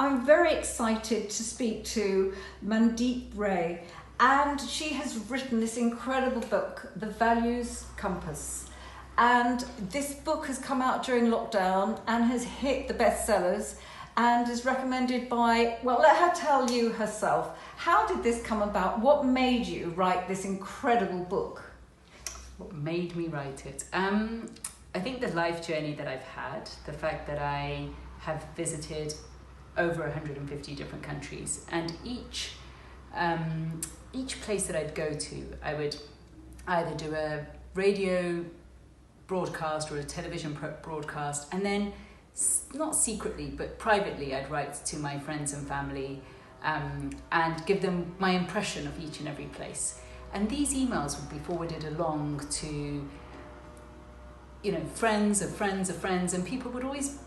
I'm very excited to speak to Mandeep Rai, and she has written this incredible book, The Values Compass. And this book has come out during lockdown and has hit the bestsellers and is recommended by, well, let her tell you herself. How did this come about? What made you write this incredible book? What made me write it? I think the life journey that I've had, the fact that I have visited over 150 different countries, and each place that I'd go to, I would either do a radio broadcast or a television broadcast, and then not secretly but privately I'd write to my friends and family and give them my impression of each and every place. And these emails would be forwarded along to, you know, friends of friends of friends, and people would always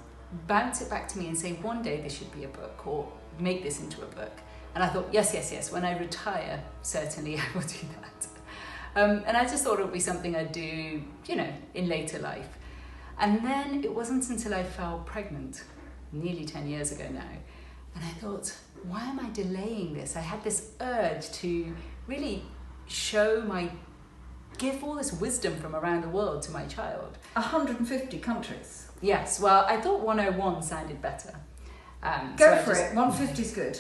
bounce it back to me and say, one day this should be a book, or make this into a book. And I thought, yes, when I retire, certainly I will do that. And I just thought it would be something I'd do, you know, in later life. And then it wasn't until I fell pregnant, nearly 10 years ago now, and I thought, why am I delaying this? I had this urge to really give all this wisdom from around the world to my child. 150 countries. Yes, well, I thought 101 sounded better. Go for it, 150 is good.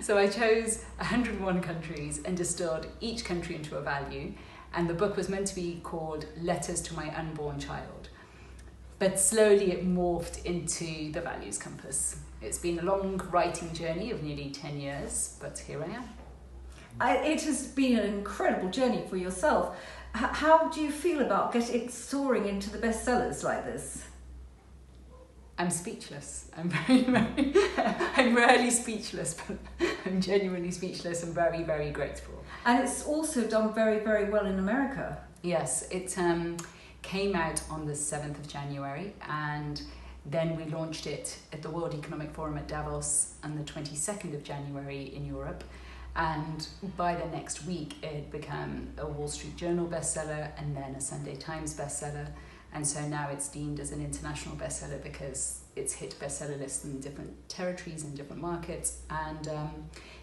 So I chose 101 countries and distilled each country into a value, and the book was meant to be called Letters to My Unborn Child. But slowly it morphed into the Values Compass. It's been a long writing journey of nearly 10 years, but here I am. It has been an incredible journey for yourself. How do you feel about soaring into the bestsellers like this? I'm speechless. I'm I'm rarely speechless, but I'm genuinely speechless and very, very grateful. And it's also done very, very well in America. Yes, it came out on the 7th of January, and then we launched it at the World Economic Forum at Davos on the 22nd of January in Europe. And by the next week, it had become a Wall Street Journal bestseller and then a Sunday Times bestseller. And so now it's deemed as an international bestseller because it's hit bestseller lists in different territories and different markets. And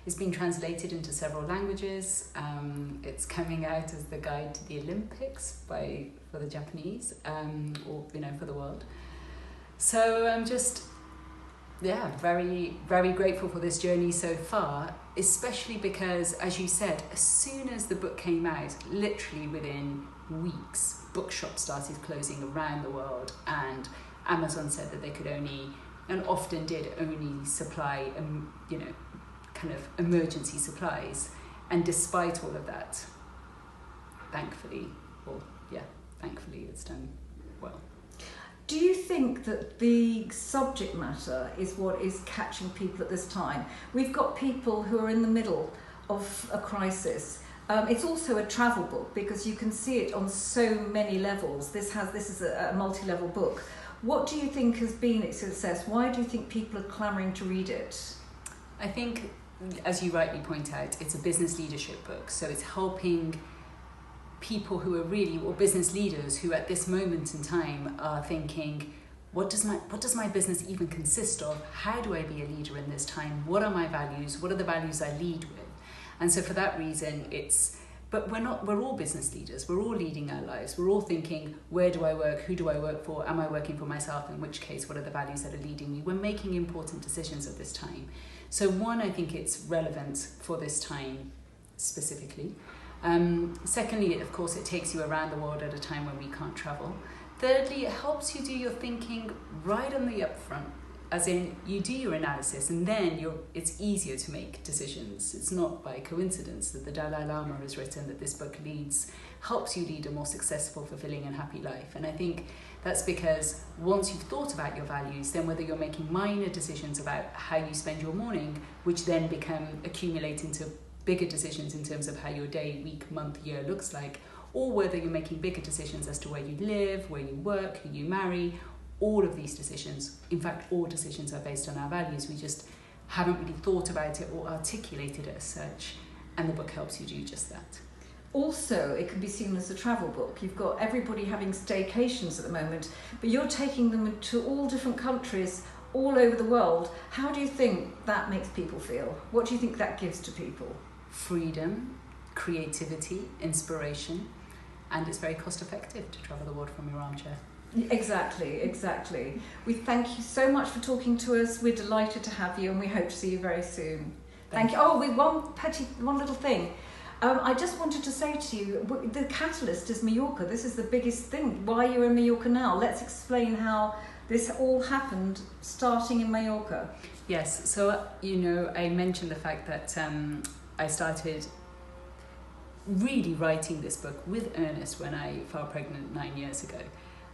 it's been translated into several languages. It's coming out as the guide to the Olympics for the Japanese, or, you know, for the world. So I'm just, very, very grateful for this journey so far, especially because, as you said, as soon as the book came out, literally within weeks, bookshops started closing around the world, and Amazon said that they could only, and often did only, supply, kind of emergency supplies. And despite all of that, thankfully it's done well. Do you think that the subject matter is what is catching people at this time? We've got people who are in the middle of a crisis. It's also a travel book because you can see it on so many levels. This is a multi-level book. What do you think has been its success? Why do you think people are clamouring to read it? I think, as you rightly point out, it's a business leadership book. So it's helping people who are really, or business leaders who at this moment in time are thinking, what does my business even consist of? How do I be a leader in this time? What are my values? What are the values I lead with? And so for that reason, but we're all business leaders. We're all leading our lives. We're all thinking, where do I work? Who do I work for? Am I working for myself? In which case, what are the values that are leading me? We're making important decisions at this time. So one, I think it's relevant for this time specifically. Secondly, of course, it takes you around the world at a time when we can't travel. Thirdly, it helps you do your thinking right on the upfront, as in you do your analysis and then it's easier to make decisions. It's not by coincidence that the Dalai Lama has written that this book helps you lead a more successful, fulfilling and happy life. And I think that's because once you've thought about your values, then whether you're making minor decisions about how you spend your morning, which then accumulate into bigger decisions in terms of how your day, week, month, year looks like, or whether you're making bigger decisions as to where you live, where you work, who you marry, all of these decisions, in fact, all decisions are based on our values. We just haven't really thought about it or articulated it as such, and the book helps you do just that. Also, it can be seen as a travel book. You've got everybody having staycations at the moment, but you're taking them to all different countries all over the world. How do you think that makes people feel? What do you think that gives to people? Freedom, creativity, inspiration, and it's very cost effective to travel the world from your armchair. Exactly. We thank you so much for talking to us. We're delighted to have you, and we hope to see you very soon. Thank you. Oh, one little thing. I just wanted to say to you, the catalyst is Mallorca. This is the biggest thing. Why you're in Mallorca now? Let's explain how this all happened, starting in Mallorca. Yes, so, I mentioned the fact that I started really writing this book with earnest when I fell pregnant 9 years ago.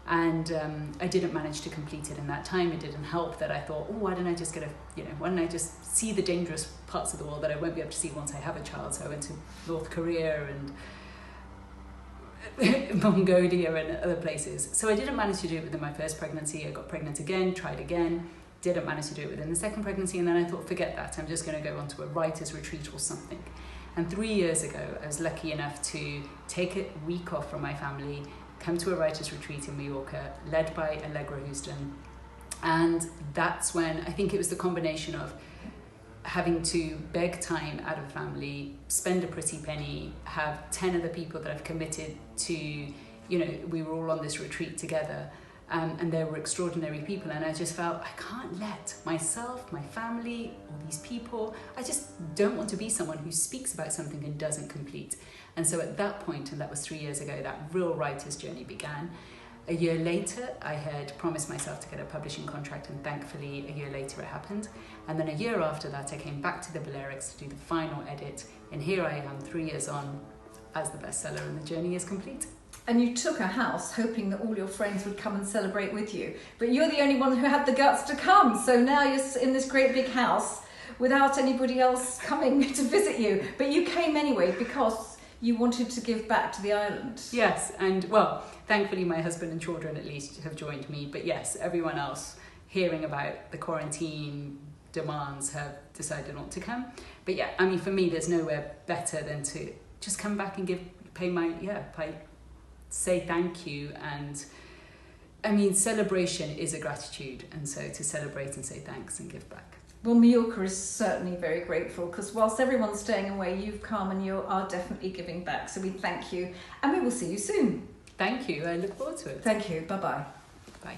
And I didn't manage to complete it in that time. It didn't help that I thought, why don't I just why don't I just see the dangerous parts of the world that I won't be able to see once I have a child? So I went to North Korea and Mongolia and other places. So I didn't manage to do it within my first pregnancy. I got pregnant again, tried again, didn't manage to do it within the second pregnancy. And then I thought, forget that. I'm just going to go on to a writer's retreat or something. And 3 years ago, I was lucky enough to take a week off from my family, come to a writer's retreat in Mallorca, led by Allegra Houston. And that's when I think it was the combination of having to beg time out of family, spend a pretty penny, have 10 other people that I've committed to, we were all on this retreat together. And they were extraordinary people, and I just felt I can't let myself, my family, all these people, I just don't want to be someone who speaks about something and doesn't complete. And so at that point, and that was 3 years ago, that real writer's journey began. A year later, I had promised myself to get a publishing contract, and thankfully a year later it happened. And then a year after that, I came back to the Balearics to do the final edit, and here I am 3 years on as the bestseller, and the journey is complete. And you took a house hoping that all your friends would come and celebrate with you. But you're the only one who had the guts to come. So now you're in this great big house without anybody else coming to visit you. But you came anyway because you wanted to give back to the island. Yes, and thankfully my husband and children at least have joined me. But yes, everyone else, hearing about the quarantine demands, have decided not to come. But yeah, for me, there's nowhere better than to just come back and say thank you. And celebration is a gratitude, and so to celebrate and say thanks and give back. Well, Mallorca is certainly very grateful, because whilst everyone's staying away, you've come and you are definitely giving back. So we thank you, and we will see you soon. Thank you. I look forward to it. Thank you. Bye-bye. Bye.